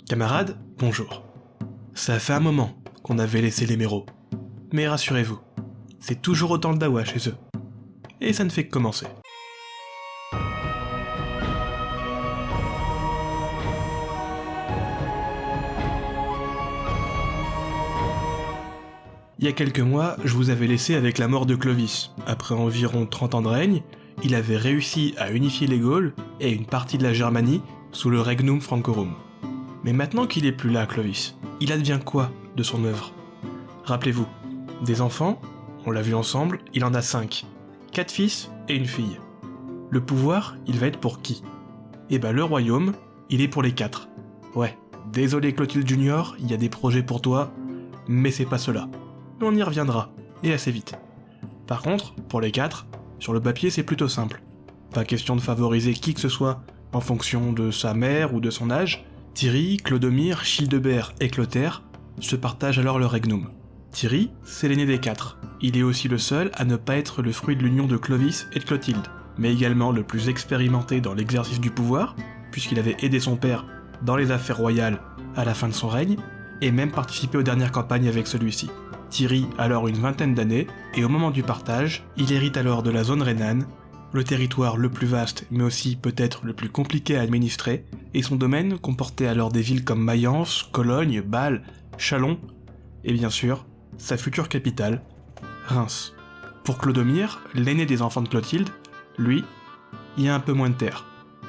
Camarades, bonjour. Ça fait un moment qu'on avait laissé les Méros. Mais rassurez-vous, c'est toujours autant le dawa chez eux. Et ça ne fait que commencer. Il y a quelques mois, je vous avais laissé avec la mort de Clovis. Après environ 30 ans de règne, il avait réussi à unifier les Gaules et une partie de la Germanie sous le Regnum Francorum. Mais maintenant qu'il est plus là, Clovis, il advient quoi de son œuvre? Rappelez-vous, des enfants, on l'a vu ensemble, il en a 5. 4 fils et une fille. Le pouvoir, il va être pour qui? Eh ben le royaume, il est pour les 4. Ouais, désolé Clotilde Junior, il y a des projets pour toi, mais c'est pas cela. On y reviendra, et assez vite. Par contre, pour les 4, sur le papier c'est plutôt simple. Pas question de favoriser qui que ce soit en fonction de sa mère ou de son âge. Thierry, Clodomir, Childebert et Clotaire se partagent alors le regnum. Thierry, c'est l'aîné des 4. Il est aussi le seul à ne pas être le fruit de l'union de Clovis et de Clotilde, mais également le plus expérimenté dans l'exercice du pouvoir, puisqu'il avait aidé son père dans les affaires royales à la fin de son règne, et même participé aux dernières campagnes avec celui-ci. Thierry a alors une 20aine d'années, et au moment du partage, il hérite alors de la zone rhénane, le territoire le plus vaste mais aussi peut-être le plus compliqué à administrer, et son domaine comportait alors des villes comme Mayence, Cologne, Bâle, Châlons, et bien sûr, sa future capitale, Reims. Pour Clodomir, l'aîné des enfants de Clotilde, lui, il y a un peu moins de terre.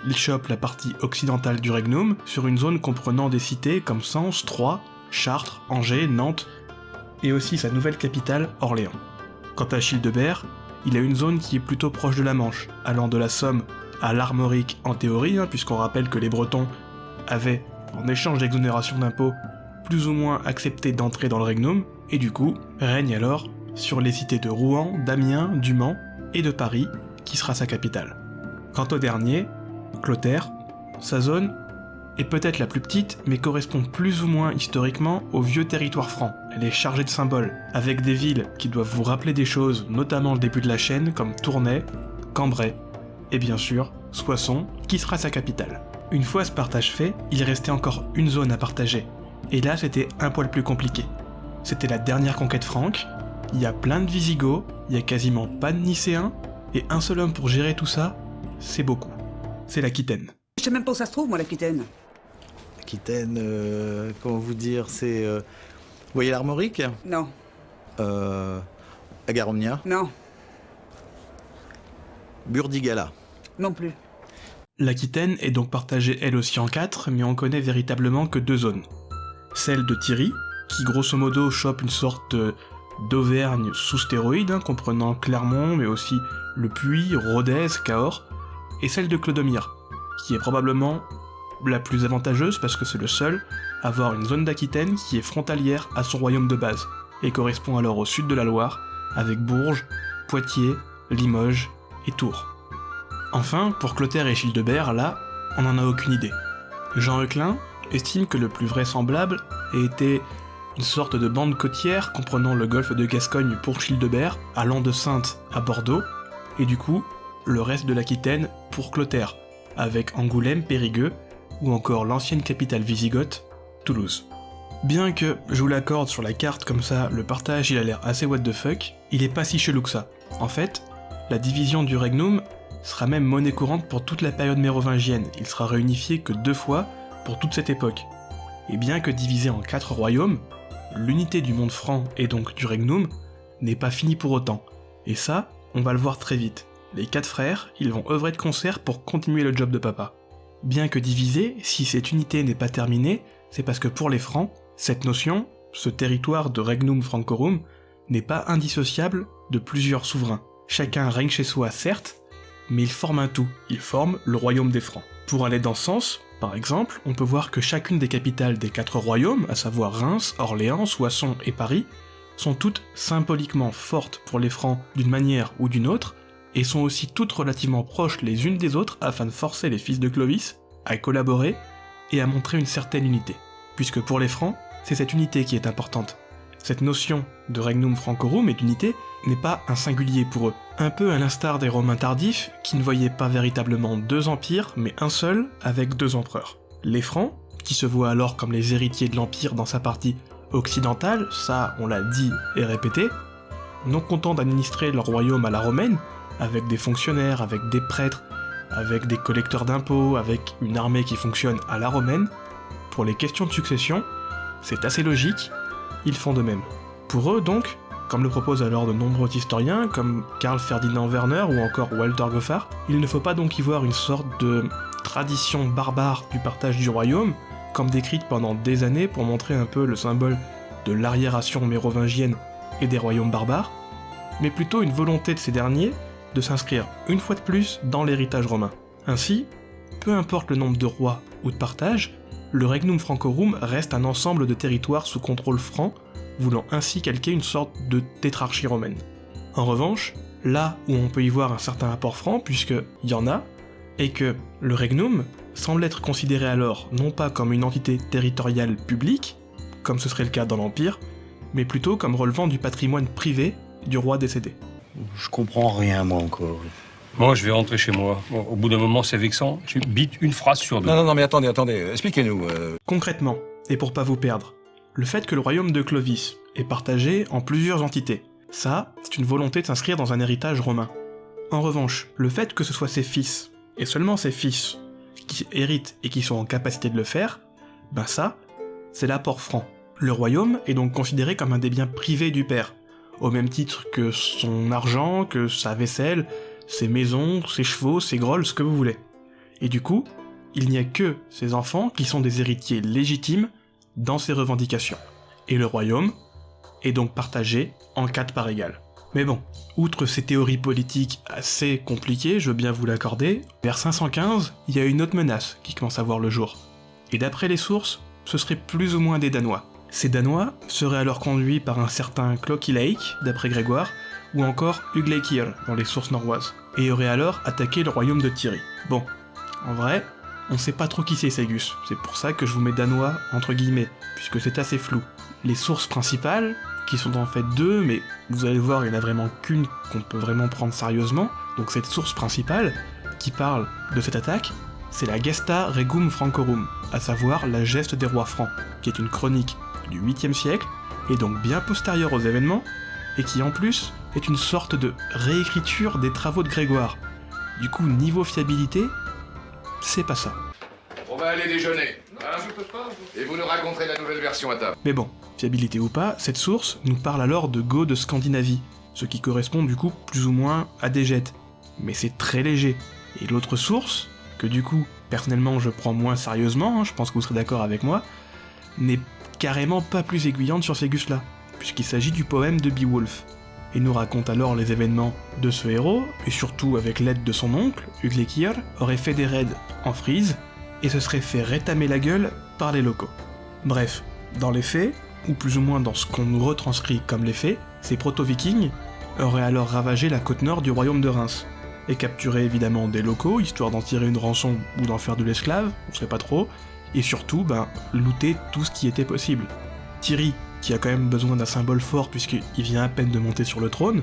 Il chope la partie occidentale du Regnum sur une zone comprenant des cités comme Sens, Troyes, Chartres, Angers, Nantes, et aussi sa nouvelle capitale, Orléans. Quant à Childebert, il a une zone qui est plutôt proche de la Manche, allant de la Somme à l'Armorique en théorie, puisqu'on rappelle que les Bretons avaient, en échange d'exonération d'impôts, plus ou moins accepté d'entrer dans le Regnum, et du coup, règne alors sur les cités de Rouen, d'Amiens, du Mans et de Paris, qui sera sa capitale. Quant au dernier, Clotaire, sa zone est peut-être la plus petite, mais correspond plus ou moins historiquement au vieux territoire franc. Elle est chargée de symboles, avec des villes qui doivent vous rappeler des choses, notamment le début de la chaîne, comme Tournai, Cambrai, et bien sûr, Soissons, qui sera sa capitale. Une fois ce partage fait, il restait encore une zone à partager, et là c'était un poil plus compliqué. C'était la dernière conquête franque, il y a plein de Visigoths, il y a quasiment pas de Nicéens, et un seul homme pour gérer tout ça, c'est beaucoup. C'est l'Aquitaine. Je sais même pas où ça se trouve, moi, l'Aquitaine. Aquitaine, comment vous dire, c'est... Vous voyez l'Armorique? Non. Agaromnia? Non. Burdigala? Non plus. L'Aquitaine est donc partagée elle aussi en 4, mais on connaît véritablement que 2 zones. Celle de Thierry, qui grosso modo chope une sorte d'Auvergne sous stéroïde, comprenant Clermont, mais aussi le Puy, Rodez, Cahors, et celle de Clodomir, qui est probablement la plus avantageuse parce que c'est le seul à avoir une zone d'Aquitaine qui est frontalière à son royaume de base, et correspond alors au sud de la Loire, avec Bourges, Poitiers, Limoges et Tours. Enfin, pour Clotaire et Childebert, là, on n'en a aucune idée. Jean Euclin estime que le plus vraisemblable ait été une sorte de bande côtière comprenant le golfe de Gascogne pour Childebert, allant de Saintes à Bordeaux, et du coup, le reste de l'Aquitaine pour Clotaire, avec Angoulême, Périgueux, ou encore l'ancienne capitale wisigothe, Toulouse. Bien que, je vous l'accorde sur la carte comme ça, le partage il a l'air assez what the fuck, il est pas si chelou que ça. En fait, la division du Regnum sera même monnaie courante pour toute la période mérovingienne, il sera réunifié que 2 fois pour toute cette époque. Et bien que divisé en 4 royaumes, l'unité du monde franc et donc du Regnum n'est pas finie pour autant. Et ça, on va le voir très vite. Les 4 frères, ils vont œuvrer de concert pour continuer le job de papa. Bien que divisé, si cette unité n'est pas terminée, c'est parce que pour les Francs, cette notion, ce territoire de Regnum Francorum, n'est pas indissociable de plusieurs souverains. Chacun règne chez soi, certes, mais ils forment un tout, ils forment le royaume des Francs. Pour aller dans ce sens, par exemple, on peut voir que chacune des capitales des 4 royaumes, à savoir Reims, Orléans, Soissons et Paris, sont toutes symboliquement fortes pour les Francs d'une manière ou d'une autre, et sont aussi toutes relativement proches les unes des autres afin de forcer les fils de Clovis à collaborer et à montrer une certaine unité. Puisque pour les Francs, c'est cette unité qui est importante. Cette notion de Regnum Francorum et d'unité n'est pas un singulier pour eux. Un peu à l'instar des Romains tardifs qui ne voyaient pas véritablement 2 empires mais un seul avec 2 empereurs. Les Francs, qui se voient alors comme les héritiers de l'Empire dans sa partie occidentale, ça on l'a dit et répété, non contents d'administrer leur royaume à la romaine, avec des fonctionnaires, avec des prêtres, avec des collecteurs d'impôts, avec une armée qui fonctionne à la romaine, pour les questions de succession, c'est assez logique, ils font de même. Pour eux donc, comme le proposent alors de nombreux historiens, comme Karl Ferdinand Werner ou encore Walter Goffard, il ne faut pas donc y voir une sorte de tradition barbare du partage du royaume, comme décrite pendant des années pour montrer un peu le symbole de l'arriération mérovingienne et des royaumes barbares, mais plutôt une volonté de ces derniers de s'inscrire une fois de plus dans l'héritage romain. Ainsi, peu importe le nombre de rois ou de partages, le Regnum Francorum reste un ensemble de territoires sous contrôle franc, voulant ainsi calquer une sorte de tétrarchie romaine. En revanche, là où on peut y voir un certain apport franc, puisqu'il y en a, et que le Regnum semble être considéré alors non pas comme une entité territoriale publique, comme ce serait le cas dans l'Empire, mais plutôt comme relevant du patrimoine privé du roi décédé. Je comprends rien, moi, encore. Moi, je vais rentrer chez moi. Bon, au bout d'un moment, c'est vexant. Je bite une phrase sur deux. Non, mais attendez, expliquez-nous. Concrètement, et pour pas vous perdre, le fait que le royaume de Clovis est partagé en plusieurs entités, ça, c'est une volonté de s'inscrire dans un héritage romain. En revanche, le fait que ce soit ses fils, et seulement ses fils, qui héritent et qui sont en capacité de le faire, ben ça, c'est l'apport franc. Le royaume est donc considéré comme un des biens privés du père, au même titre que son argent, que sa vaisselle, ses maisons, ses chevaux, ses grolles, ce que vous voulez. Et du coup, il n'y a que ses enfants qui sont des héritiers légitimes dans ses revendications. Et le royaume est donc partagé en 4 parts égales. Mais bon, outre ces théories politiques assez compliquées, je veux bien vous l'accorder, vers 515, il y a une autre menace qui commence à voir le jour. Et d'après les sources, ce serait plus ou moins des Danois. Ces Danois seraient alors conduits par un certain Clokileik, d'après Grégoire, ou encore Ugleikir dans les sources norroises, et auraient alors attaqué le royaume de Thierry. Bon, en vrai, on sait pas trop qui c'est Ségus, c'est pour ça que je vous mets Danois entre guillemets, puisque c'est assez flou. Les sources principales, qui sont en fait 2, mais vous allez voir, il n'y en a vraiment qu'une qu'on peut vraiment prendre sérieusement, donc cette source principale, qui parle de cette attaque, c'est la Gesta Regum Francorum, à savoir la geste des rois francs, qui est une chronique du 8e siècle, et donc bien postérieure aux événements, et qui en plus est une sorte de réécriture des travaux de Grégoire. Du coup, niveau fiabilité, c'est pas ça. On va aller déjeuner, hein ? Et vous nous raconterez la nouvelle version à table. Mais bon, fiabilité ou pas, cette source nous parle alors de Goths de Scandinavie, ce qui correspond du coup plus ou moins à des Gètes. Mais c'est très léger. Et l'autre source, que du coup, personnellement je prends moins sérieusement, je pense que vous serez d'accord avec moi, n'est carrément pas plus aiguillante sur ces gus-là, puisqu'il s'agit du poème de Beowulf, et nous raconte alors les événements de ce héros, et surtout avec l'aide de son oncle, Ugleikir, aurait fait des raids en Frise, et se serait fait rétamer la gueule par les locaux. Bref, dans les faits, ou plus ou moins dans ce qu'on nous retranscrit comme les faits, ces proto-vikings auraient alors ravagé la côte nord du royaume de Reims, et capturé évidemment des locaux, histoire d'en tirer une rançon ou d'en faire de l'esclave, on sait pas trop, et surtout, looter tout ce qui était possible. Thierry, qui a quand même besoin d'un symbole fort puisqu'il vient à peine de monter sur le trône,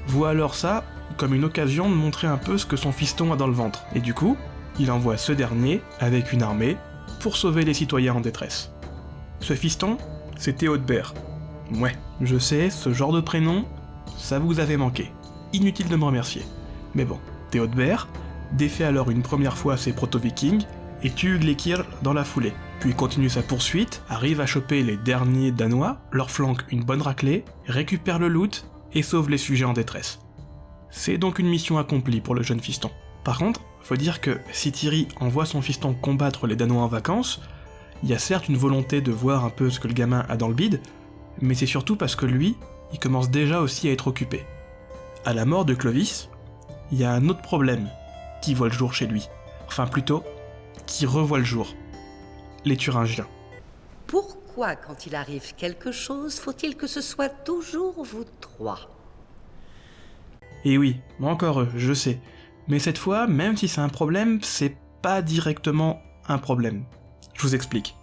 voit alors ça comme une occasion de montrer un peu ce que son fiston a dans le ventre, et du coup, il envoie ce dernier, avec une armée, pour sauver les citoyens en détresse. Ce fiston, c'est Théodebert. Ouais, je sais, ce genre de prénom, ça vous avait manqué. Inutile de me remercier. Mais bon, Théodebert défait alors une première fois ses proto-vikings, et tue Ugleikir dans la foulée, puis continue sa poursuite, arrive à choper les derniers Danois, leur flanque une bonne raclée, récupère le loot, et sauve les sujets en détresse. C'est donc une mission accomplie pour le jeune fiston. Par contre, faut dire que si Thierry envoie son fiston combattre les Danois en vacances, il y a certes une volonté de voir un peu ce que le gamin a dans le bide, mais c'est surtout parce que lui, il commence déjà aussi à être occupé. À la mort de Clovis, il y a un autre problème qui voit le jour chez lui. Enfin plutôt, qui revoit le jour. Les Thuringiens. Pourquoi, quand il arrive quelque chose, faut-il que ce soit toujours vous trois ? Et oui, encore eux, je sais. Mais cette fois, même si c'est un problème, c'est pas directement un problème. Je vous explique.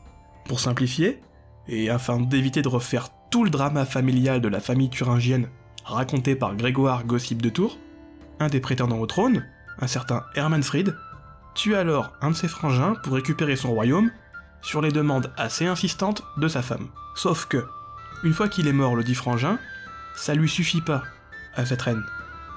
Pour simplifier, et afin d'éviter de refaire tout le drama familial de la famille thuringienne raconté par Grégoire Gossip de Tours, un des prétendants au trône, un certain Hermanfrid, tue alors un de ses frangins pour récupérer son royaume, sur les demandes assez insistantes de sa femme. Sauf que, une fois qu'il est mort le dit frangin, ça lui suffit pas à cette reine.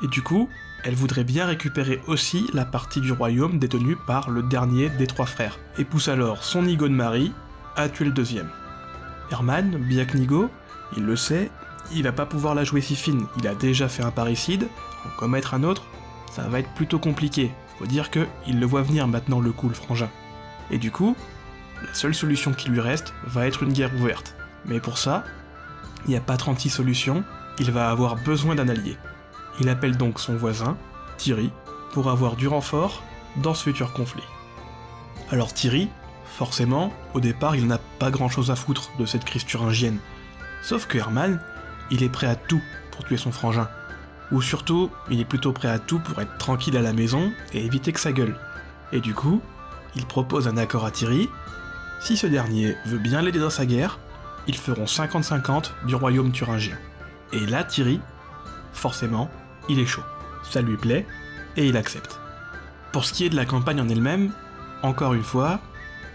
Et du coup, elle voudrait bien récupérer aussi la partie du royaume détenue par le dernier des 3 frères, et pousse alors son nigo de mari à tuer le deuxième. Herman, bien que nigo, il le sait, il va pas pouvoir la jouer si fine, il a déjà fait un parricide, en commettre un autre, ça va être plutôt compliqué. Faut dire que il le voit venir maintenant le coup, le frangin. Et du coup, la seule solution qui lui reste va être une guerre ouverte. Mais pour ça, il n'y a pas 36 solutions, il va avoir besoin d'un allié. Il appelle donc son voisin, Thierry, pour avoir du renfort dans ce futur conflit. Alors Thierry, forcément, au départ, il n'a pas grand chose à foutre de cette crise thuringienne. Sauf que Herman, il est prêt à tout pour tuer son frangin. Ou surtout, il est plutôt prêt à tout pour être tranquille à la maison et éviter que ça gueule. Et du coup, il propose un accord à Thierry. Si ce dernier veut bien l'aider dans sa guerre, ils feront 50-50 du royaume thuringien. Et là, Thierry, forcément, il est chaud. Ça lui plaît, et il accepte. Pour ce qui est de la campagne en elle-même, encore une fois,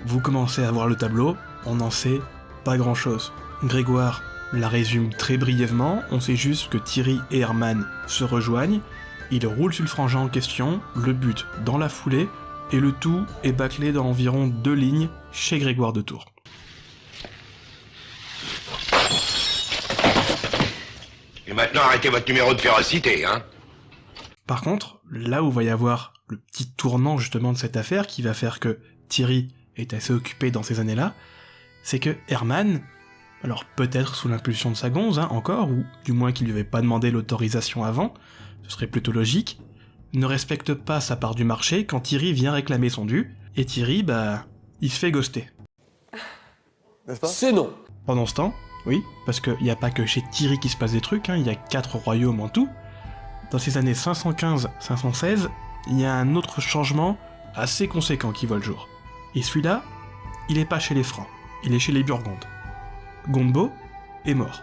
vous commencez à voir le tableau, on n'en sait pas grand-chose. Grégoire la résume très brièvement, on sait juste que Thierry et Herman se rejoignent, ils roulent sur le frangin en question, le butent dans la foulée, et le tout est bâclé dans environ 2 lignes chez Grégoire de Tours. Et maintenant, arrêtez votre numéro de férocité, hein. Par contre, là où va y avoir le petit tournant justement de cette affaire qui va faire que Thierry est assez occupé dans ces années-là, c'est que Herman, alors peut-être sous l'impulsion de sa gonze, encore, ou du moins qu'il lui avait pas demandé l'autorisation avant, ce serait plutôt logique, ne respecte pas sa part du marché quand Thierry vient réclamer son dû, et Thierry, il se fait ghoster. N'est-ce pas? C'est non. Pendant ce temps, oui, parce qu'il n'y a pas que chez Thierry qui se passe des trucs, il y a 4 royaumes en tout. Dans ces années 515-516, il y a un autre changement assez conséquent qui voit le jour. Et celui-là, il est pas chez les Francs, il est chez les Burgondes. Gondebaud est mort.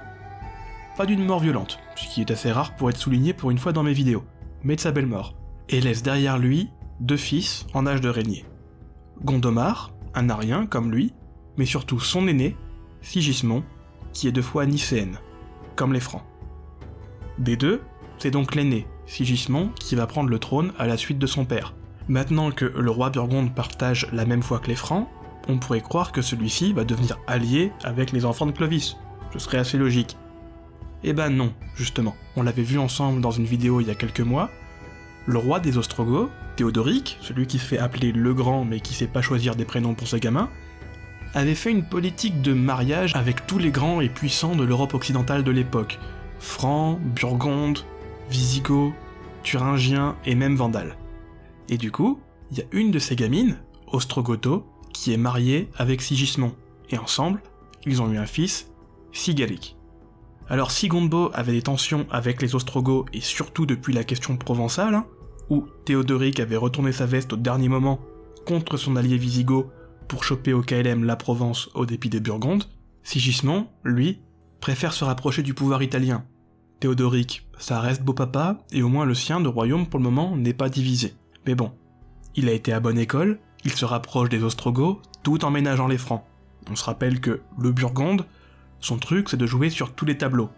Pas d'une mort violente, ce qui est assez rare pour être souligné pour une fois dans mes vidéos, mais de sa belle mort, et laisse derrière lui 2 fils en âge de régner. Gondomar, un arien comme lui, mais surtout son aîné, Sigismond, qui est 2 fois nicéenne, comme les Francs. Des 2, c'est donc l'aîné, Sigismond, qui va prendre le trône à la suite de son père. Maintenant que le roi Burgonde partage la même foi que les Francs, on pourrait croire que celui-ci va devenir allié avec les enfants de Clovis. Ce serait assez logique. Eh ben non, justement. On l'avait vu ensemble dans une vidéo il y a quelques mois. Le roi des Ostrogoths, Théodoric, celui qui se fait appeler le Grand mais qui sait pas choisir des prénoms pour ses gamins, avait fait une politique de mariage avec tous les grands et puissants de l'Europe occidentale de l'époque. Francs, Burgondes, Visigoths, Thuringiens et même Vandales. Et du coup, il y a une de ces gamines, Ostrogotho, qui est mariée avec Sigismond, et ensemble, ils ont eu un fils, Sigéric. Alors si Gondebaud avait des tensions avec les Ostrogoths, et surtout depuis la question provençale, où Théodoric avait retourné sa veste au dernier moment contre son allié wisigoth pour choper au KLM la Provence au dépit des Burgondes, Sigismond, lui, préfère se rapprocher du pouvoir italien. Théodoric, ça reste beau papa, et au moins le sien de royaume pour le moment n'est pas divisé. Mais bon, il a été à bonne école, il se rapproche des Ostrogoths tout en ménageant les Francs. On se rappelle que le Burgonde, son truc c'est de jouer sur tous les tableaux.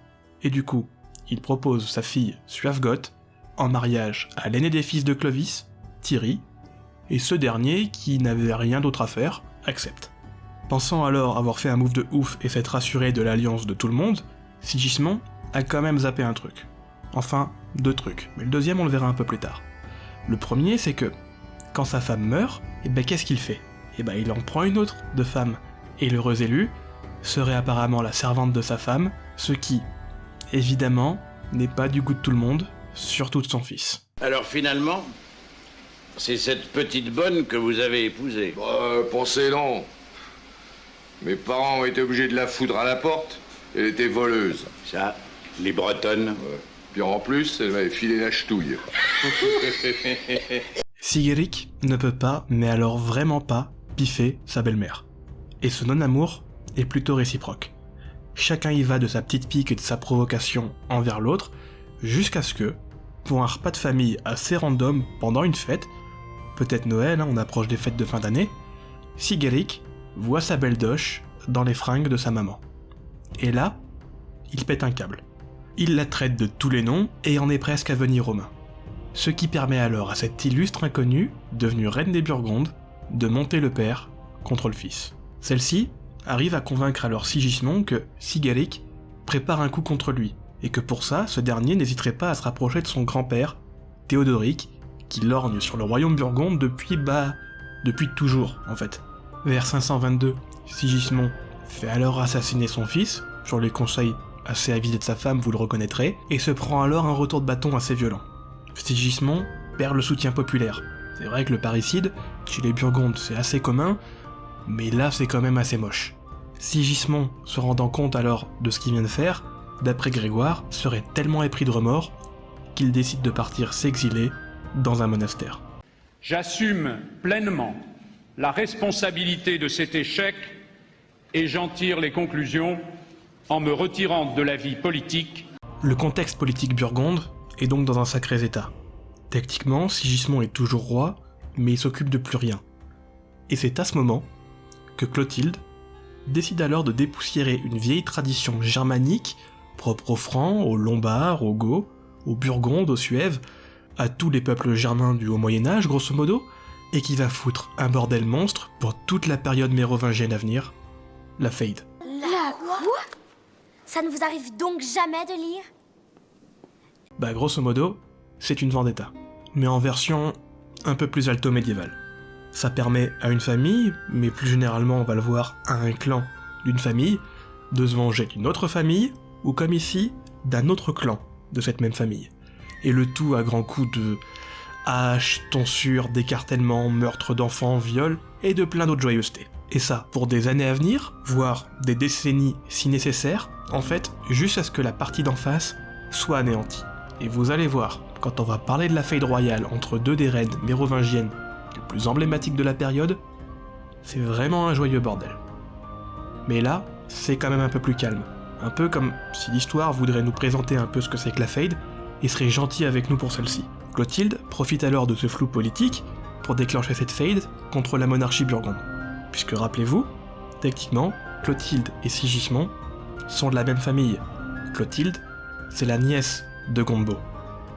Et du coup, il propose sa fille Suavgoth en mariage à l'aîné des fils de Clovis, Thierry, et ce dernier, qui n'avait rien d'autre à faire, accepte. Pensant alors avoir fait un move de ouf et s'être assuré de l'alliance de tout le monde, Sigismond a quand même zappé un truc. Enfin, 2 trucs, mais le deuxième on le verra un peu plus tard. Le premier c'est que, quand sa femme meurt, qu'est-ce qu'il fait ? Il en prend une autre de femme, et l'heureuse élue serait apparemment la servante de sa femme, ce qui, évidemment, n'est pas du goût de tout le monde, surtout de son fils. Alors finalement, c'est cette petite bonne que vous avez épousée. Pensez non. Mes parents ont été obligés de la foutre à la porte. Elle était voleuse. Ça, les Bretonnes. Puis en plus, elle m'avait filé la ch'touille. Sigéric ne peut pas, mais alors vraiment pas, piffer sa belle-mère. Et ce non-amour est plutôt réciproque. Chacun y va de sa petite pique et de sa provocation envers l'autre, jusqu'à ce que, pour un repas de famille assez random pendant une fête, peut-être Noël, on approche des fêtes de fin d'année, Sigéric voit sa belle Doche dans les fringues de sa maman. Et là, il pète un câble. Il la traite de tous les noms et en est presque à venir aux mains. Ce qui permet alors à cette illustre inconnue, devenue reine des Burgondes, de monter le père contre le fils. Celle-ci arrive à convaincre alors Sigismond que Sigaric prépare un coup contre lui, et que pour ça, ce dernier n'hésiterait pas à se rapprocher de son grand-père, Théodoric, qui lorgne sur le royaume burgonde depuis toujours en fait. Vers 522, Sigismond fait alors assassiner son fils, sur les conseils assez avisés de sa femme, vous le reconnaîtrez, et se prend alors un retour de bâton assez violent. Sigismond perd le soutien populaire. C'est vrai que le parricide, chez les Burgondes, c'est assez commun, mais là c'est quand même assez moche. Sigismond, se rendant compte alors de ce qu'il vient de faire, d'après Grégoire, serait tellement épris de remords qu'il décide de partir s'exiler dans un monastère. J'assume pleinement la responsabilité de cet échec et j'en tire les conclusions en me retirant de la vie politique. Le contexte politique burgonde est donc dans un sacré état. Tactiquement, Sigismond est toujours roi, mais il s'occupe de plus rien. Et c'est à ce moment que Clotilde décide alors de dépoussiérer une vieille tradition germanique propre aux Francs, aux Lombards, aux Goths, aux Burgondes, aux Suèves, à tous les peuples germains du Haut Moyen-Âge, grosso modo, et qui va foutre un bordel monstre pour toute la période mérovingienne à venir, la Fade. La quoi? Ça ne vous arrive donc jamais de lire? Bah grosso modo, c'est une vendetta, mais en version un peu plus alto-médiévale. Ça permet à une famille, mais plus généralement on va le voir à un clan d'une famille, de se venger d'une autre famille, ou comme ici, d'un autre clan de cette même famille. Et le tout à grands coups de hache, tonsure, d'écartèlement, meurtre d'enfants, viol, et de plein d'autres joyeusetés. Et ça, pour des années à venir, voire des décennies si nécessaire, en fait, juste à ce que la partie d'en face soit anéantie. Et vous allez voir, quand on va parler de la Fade royale entre deux des reines mérovingiennes les plus emblématiques de la période, c'est vraiment un joyeux bordel. Mais là, c'est quand même un peu plus calme. Un peu comme si l'histoire voudrait nous présenter un peu ce que c'est que la Fade, et serait gentille avec nous pour celle-ci. Clotilde profite alors de ce flou politique pour déclencher cette Fade contre la monarchie burgonde. Puisque rappelez-vous, techniquement, Clotilde et Sigismond sont de la même famille. Clotilde, c'est la nièce de Gondebaud.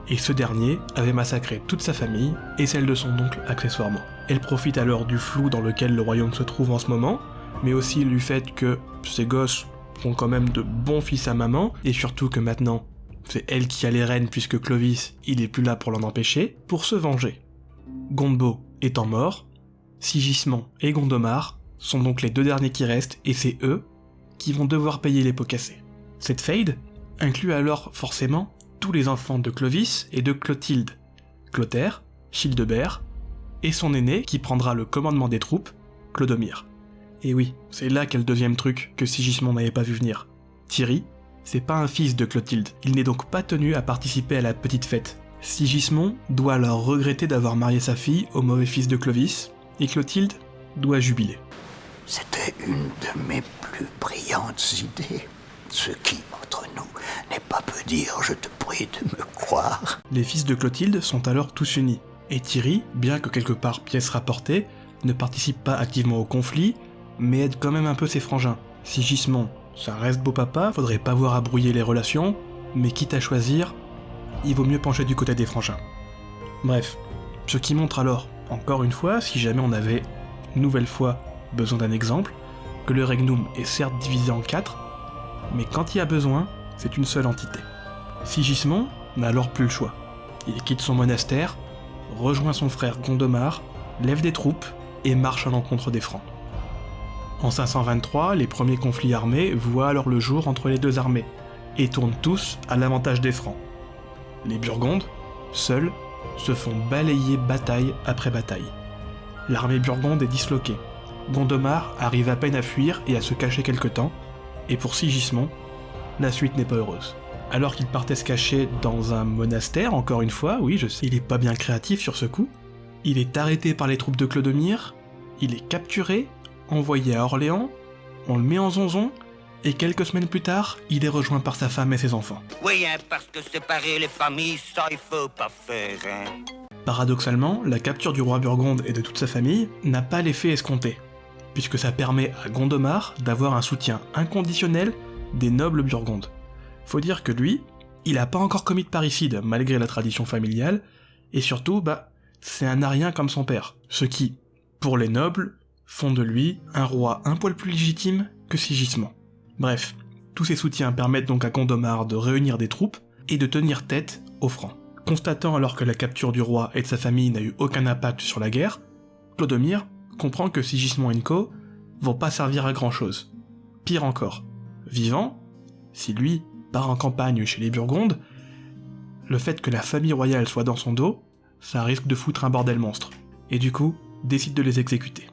Et ce dernier avait massacré toute sa famille et celle de son oncle accessoirement. Elle profite alors du flou dans lequel le royaume se trouve en ce moment, mais aussi du fait que ses gosses font quand même de bons fils à maman, et surtout que maintenant, c'est elle qui a les rênes puisque Clovis, il est plus là pour l'en empêcher, pour se venger. Gondebaud étant mort, Sigismond et Gondomar sont donc les deux derniers qui restent, et c'est eux qui vont devoir payer les pots cassés. Cette Fade inclut alors forcément tous les enfants de Clovis et de Clotilde, Clotaire, Childebert, et son aîné qui prendra le commandement des troupes, Clodomir. Et oui, c'est là qu'est le deuxième truc que Sigismond n'avait pas vu venir. Thierry, c'est pas un fils de Clotilde, il n'est donc pas tenu à participer à la petite fête. Sigismond doit alors regretter d'avoir marié sa fille au mauvais fils de Clovis, et Clotilde doit jubiler. C'était une de mes plus brillantes idées. Ce qui, entre nous, n'est pas peu dire, je te prie de me croire. Les fils de Clotilde sont alors tous unis, et Thierry, bien que quelque part pièce rapportée, ne participe pas activement au conflit, mais aide quand même un peu ses frangins. Sigismond, ça reste beau papa, faudrait pas voir à brouiller les relations, mais quitte à choisir, il vaut mieux pencher du côté des frangins. Bref, ce qui montre alors, encore une fois, si jamais on avait, nouvelle fois, besoin d'un exemple, que le Regnum est certes divisé en 4, mais quand il y a besoin, c'est une seule entité. Sigismond n'a alors plus le choix. Il quitte son monastère, rejoint son frère Gondomar, lève des troupes et marche à l'encontre des Francs. En 523, les premiers conflits armés voient alors le jour entre les deux armées, et tournent tous à l'avantage des Francs. Les Burgondes, seuls, se font balayer bataille après bataille. L'armée burgonde est disloquée. Gondomar arrive à peine à fuir et à se cacher quelque temps, et pour Sigismond, la suite n'est pas heureuse. Alors qu'il partait se cacher dans un monastère, encore une fois, oui je sais, il est pas bien créatif sur ce coup, il est arrêté par les troupes de Clodomir, il est capturé, envoyé à Orléans, on le met en zonzon, et quelques semaines plus tard, il est rejoint par sa femme et ses enfants. Oui, hein, parce que séparer les familles, ça il faut pas faire, hein. Paradoxalement, la capture du roi Burgonde et de toute sa famille n'a pas l'effet escompté. puisque ça permet à Gondomar d'avoir un soutien inconditionnel des nobles burgondes. Faut dire que lui, il a pas encore commis de parricide malgré la tradition familiale, et surtout, c'est un arien comme son père, ce qui, pour les nobles, font de lui un roi un poil plus légitime que Sigismond. Bref, tous ces soutiens permettent donc à Gondomar de réunir des troupes et de tenir tête aux Francs. Constatant alors que la capture du roi et de sa famille n'a eu aucun impact sur la guerre, Clodomir comprend que Sigismond et Co vont pas servir à grand chose. Pire encore, vivant, si lui part en campagne chez les Burgondes, le fait que la famille royale soit dans son dos, ça risque de foutre un bordel monstre, et du coup, décide de les exécuter.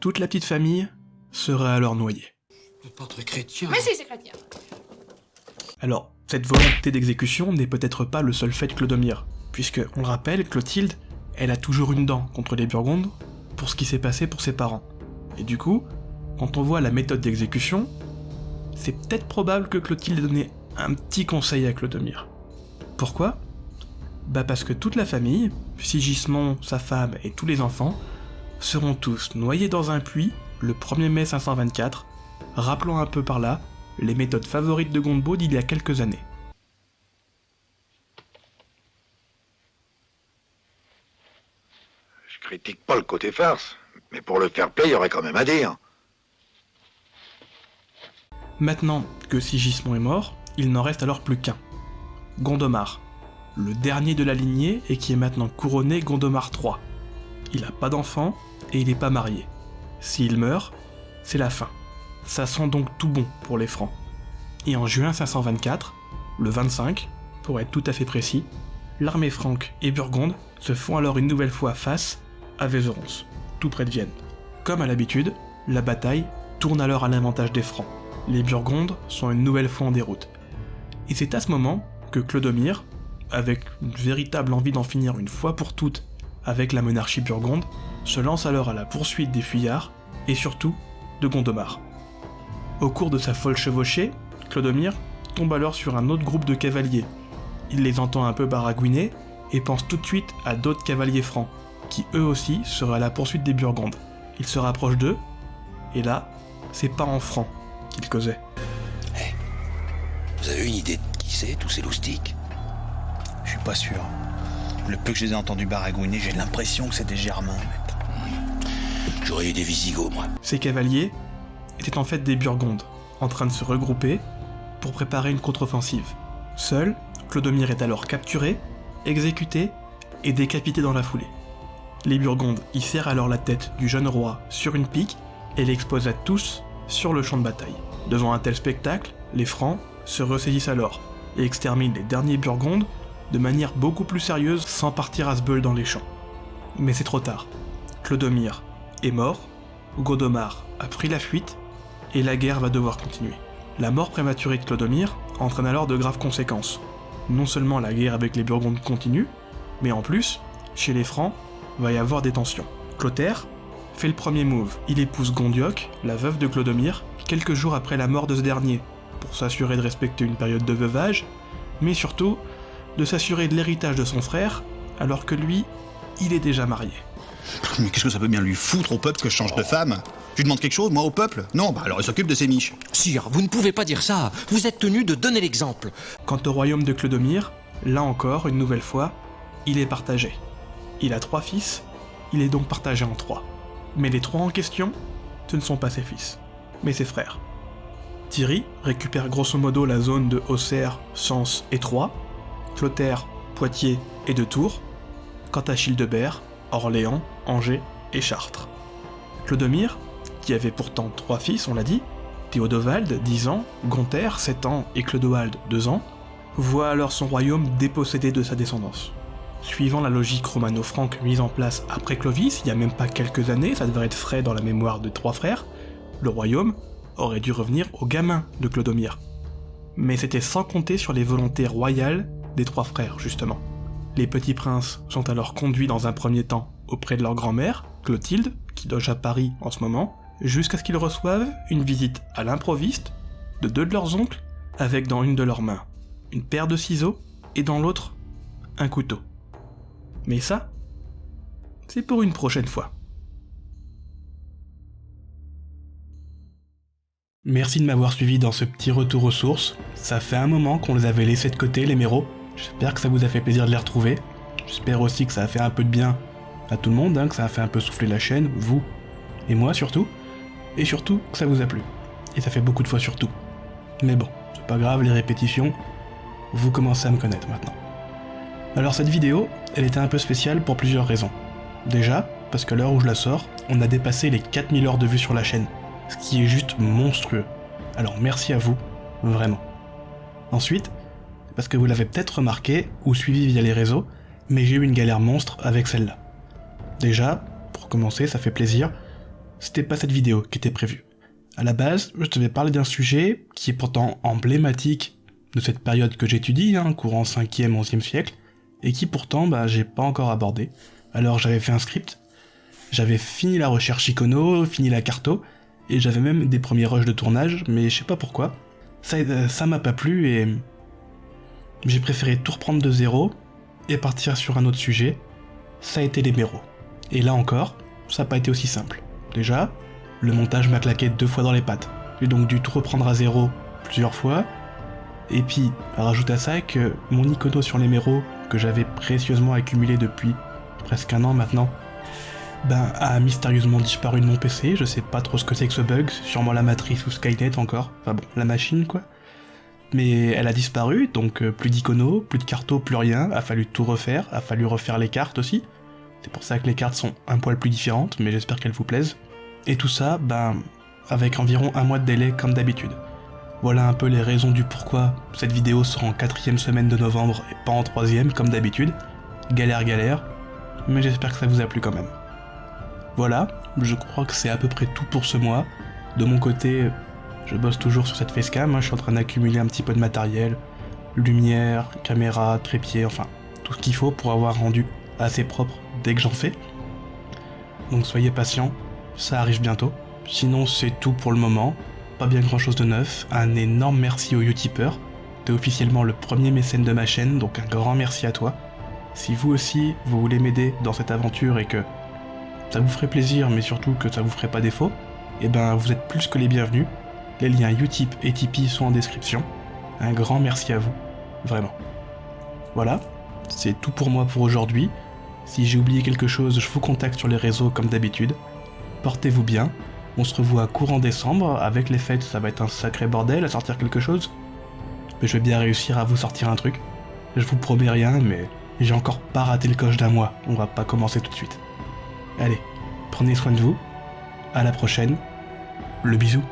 Toute la petite famille serait alors noyée. C'est pas très chrétien. Mais si, c'est chrétien. Alors, cette volonté d'exécution n'est peut-être pas le seul fait de Clodomir, puisque, on le rappelle, Clotilde, elle a toujours une dent contre les Burgondes pour ce qui s'est passé pour ses parents. Et du coup, quand on voit la méthode d'exécution, c'est peut-être probable que Clotilde ait donné un petit conseil à Clodomir. Pourquoi ? Parce que toute la famille, Sigismond, sa femme et tous les enfants, seront tous noyés dans un puits le 1er mai 524, rappelant un peu par là les méthodes favorites de Gondebaud d'il y a quelques années. Je critique pas le côté farce, mais pour le fair play, il y aurait quand même à dire. Maintenant que Sigismond est mort, il n'en reste alors plus qu'un. Gondomar, le dernier de la lignée et qui est maintenant couronné Gondomar III. Il a pas d'enfant et il est pas marié. S'il meurt, c'est la fin. Ça sent donc tout bon pour les Francs. Et en juin 524, le 25, pour être tout à fait précis, l'armée franque et burgonde se font alors une nouvelle fois face à Vézeronce, tout près de Vienne. Comme à l'habitude, la bataille tourne alors à l'avantage des Francs. Les Burgondes sont une nouvelle fois en déroute. Et c'est à ce moment que Clodomir, avec une véritable envie d'en finir une fois pour toutes avec la monarchie burgonde, se lance alors à la poursuite des fuyards, et surtout de Gondomar. Au cours de sa folle chevauchée, Clodomir tombe alors sur un autre groupe de cavaliers. Il les entend un peu baragouiner, et pense tout de suite à d'autres cavaliers francs, qui eux aussi seraient à la poursuite des Burgondes. Il se rapproche d'eux, et là, c'est pas en francs qu'il causait. Hey, vous avez une idée de qui c'est, tous ces loustiques ? Je suis pas sûr. Le peu que je les ai entendus baragouiner, j'ai l'impression que c'est des Germains, mec. J'aurais eu des Visigoths, moi. Ces cavaliers étaient en fait des Burgondes, en train de se regrouper pour préparer une contre-offensive. Seul, Clodomir est alors capturé, exécuté et décapité dans la foulée. Les Burgondes y serrent alors la tête du jeune roi sur une pique et l'exposent à tous sur le champ de bataille. Devant un tel spectacle, les Francs se ressaisissent alors et exterminent les derniers Burgondes de manière beaucoup plus sérieuse sans partir à se beul dans les champs. Mais c'est trop tard. Clodomir est mort, Gondomar a pris la fuite et la guerre va devoir continuer. La mort prématurée de Clodomir entraîne alors de graves conséquences. Non seulement la guerre avec les Burgondes continue, mais en plus, chez les Francs, va y avoir des tensions. Clotaire fait le premier move. Il épouse Gondioque, la veuve de Clodomir, quelques jours après la mort de ce dernier, pour s'assurer de respecter une période de veuvage, mais surtout de s'assurer de l'héritage de son frère, alors que lui, il est déjà marié. Mais qu'est-ce que ça peut bien lui foutre au peuple que je change de femme ? Je lui demande quelque chose, moi, au peuple ? Non, alors il s'occupe de ses miches. Sire, vous ne pouvez pas dire ça. Vous êtes tenu de donner l'exemple. Quant au royaume de Clodomir, là encore, une nouvelle fois, il est partagé. Il a 3 fils, il est donc partagé en 3. Mais les 3 en question, ce ne sont pas ses fils, mais ses frères. Thierry récupère grosso modo la zone de Auxerre, Sens et Troyes, Clotaire, Poitiers et de Tours, quant à Childebert, Orléans, Angers et Chartres. Clodomir, qui avait pourtant 3 fils, on l'a dit, Théodovald, 10 ans, Gonthaire, 7 ans et Clodoald, 2 ans, voit alors son royaume dépossédé de sa descendance. Suivant la logique romano-franque mise en place après Clovis, il y a même pas quelques années, ça devrait être frais dans la mémoire de 3 frères, le royaume aurait dû revenir aux gamins de Clodomir. Mais c'était sans compter sur les volontés royales des 3 frères, justement. Les petits princes sont alors conduits dans un premier temps auprès de leur grand-mère, Clotilde, qui loge à Paris en ce moment, jusqu'à ce qu'ils reçoivent une visite à l'improviste de 2 de leurs oncles, avec dans une de leurs mains une paire de ciseaux et dans l'autre un couteau. Mais ça, c'est pour une prochaine fois. Merci de m'avoir suivi dans ce petit retour aux sources. Ça fait un moment qu'on les avait laissés de côté, les méros. J'espère que ça vous a fait plaisir de les retrouver. J'espère aussi que ça a fait un peu de bien à tout le monde, hein, que ça a fait un peu souffler la chaîne, vous et moi surtout. Et surtout que ça vous a plu. Et ça fait beaucoup de fois surtout. Mais bon, c'est pas grave, les répétitions, vous commencez à me connaître maintenant. Alors cette vidéo, elle était un peu spéciale pour plusieurs raisons. Déjà, parce qu'à l'heure où je la sors, on a dépassé les 4000 heures de vues sur la chaîne. Ce qui est juste monstrueux. Alors merci à vous, vraiment. Ensuite, parce que vous l'avez peut-être remarqué ou suivi via les réseaux, mais j'ai eu une galère monstre avec celle-là. Déjà, pour commencer, ça fait plaisir, c'était pas cette vidéo qui était prévue. À la base, je devais parler d'un sujet qui est pourtant emblématique de cette période que j'étudie, courant 5e, 11e siècle, et qui pourtant, j'ai pas encore abordé. Alors j'avais fait un script, j'avais fini la recherche icono, fini la carto, et j'avais même des premiers rushs de tournage, mais je sais pas pourquoi. Ça m'a pas plu et j'ai préféré tout reprendre de zéro et partir sur un autre sujet. Ça a été les méros. Et là encore, ça n'a pas été aussi simple. Déjà, le montage m'a claqué 2 fois dans les pattes. J'ai donc dû tout reprendre à zéro plusieurs fois. Et puis, rajoute à ça que mon icono sur les méros, que j'avais précieusement accumulé depuis presque un an maintenant, a mystérieusement disparu de mon PC, je sais pas trop ce que c'est que ce bug, c'est sûrement la matrice ou Skynet encore, enfin bon, la machine quoi. Mais elle a disparu, donc plus d'icono, plus de carto, plus rien, a fallu tout refaire, a fallu refaire les cartes aussi. C'est pour ça que les cartes sont un poil plus différentes, mais j'espère qu'elles vous plaisent. Et tout ça, avec environ un mois de délai comme d'habitude. Voilà un peu les raisons du pourquoi cette vidéo sera en 4e semaine de novembre et pas en 3e comme d'habitude. Galère, mais j'espère que ça vous a plu quand même. Voilà, je crois que c'est à peu près tout pour ce mois. De mon côté, je bosse toujours sur cette facecam, je suis en train d'accumuler un petit peu de matériel, lumière, caméra, trépied, enfin, tout ce qu'il faut pour avoir un rendu assez propre dès que j'en fais. Donc soyez patients, ça arrive bientôt. Sinon c'est tout pour le moment, pas bien grand chose de neuf. Un énorme merci aux Utipeurs, t'es officiellement le premier mécène de ma chaîne, donc un grand merci à toi. Si vous aussi, vous voulez m'aider dans cette aventure et que ça vous ferait plaisir, mais surtout que ça vous ferait pas défaut, vous êtes plus que les bienvenus. Les liens Utip et Tipeee sont en description. Un grand merci à vous, vraiment. Voilà, c'est tout pour moi pour aujourd'hui. Si j'ai oublié quelque chose, je vous contacte sur les réseaux comme d'habitude. Portez-vous bien, on se revoit courant décembre, avec les fêtes ça va être un sacré bordel à sortir quelque chose. Mais je vais bien réussir à vous sortir un truc. Je vous promets rien, mais j'ai encore pas raté le coche d'un mois, on va pas commencer tout de suite. Allez, prenez soin de vous, à la prochaine, le bisou.